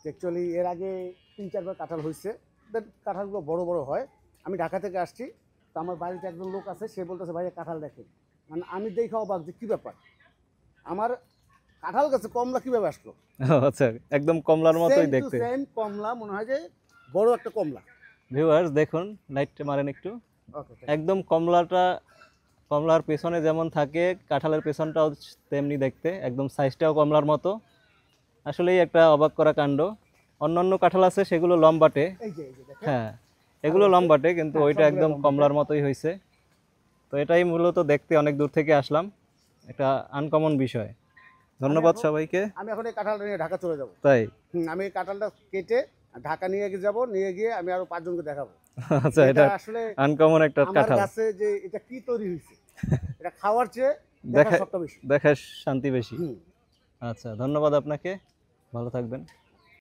Actually এর আগে 3-4 বার কাঁঠাল হয়েছে, কাঁঠালগুলো বড় বড় হয়। আমি ঢাকা থেকে আসছি, তো আমার বাড়িতে একজন লোক আছে, সে বলতেছে ভাই কাঁঠাল দেখেন। মানে আমি দেখে অবাক যে কী ব্যাপার, আমার কাঁঠাল গাছে কমলা কীভাবে আসলো। আচ্ছা, একদম কমলার মতোই দেখতে। সেম কমলা, মনে হয় যে বড় একটা কমলা। ভিউয়ার্স দেখুন, লাইটটা মারেন একটু। একদম কমলার পেছনে যেমন থাকে, কাঁঠালের পেছনটাও তেমনি দেখতে, একদম সাইজটাও কমলার মতো। আসলেই একটা অবাক করা কাণ্ড। অন্যান্য কাঁঠাল আছে সেগুলো লম্বাটে, হ্যাঁ এগুলো লম্বাটে, কিন্তু ওইটা একদম কমলার মতোই হয়েছে। তো এটাই মূলত দেখতে অনেক দূর থেকে আসলাম, একটা আনকমন বিষয়। ধন্যবাদ সবাইকে। আমি এখন এই কাঁঠালটা নিয়ে ঢাকা চলে যাব। তাই আমি এই কাঁঠালটা কেটে ঢাকা নিয়ে যাব, নিয়ে গিয়ে আমি আরো 5 জনকে দেখাবো। আচ্ছা, এটা আসলে আনকমন একটা কাঁঠাল। আমার কাছে যে এটা কি তৈরি হয়েছে, এটা খাওয়ার চেয়ে দেখার শক্ত বেশি, দেখার শান্তি বেশি। আচ্ছা, ধন্যবাদ আপনাকে, ভালো থাকবেন।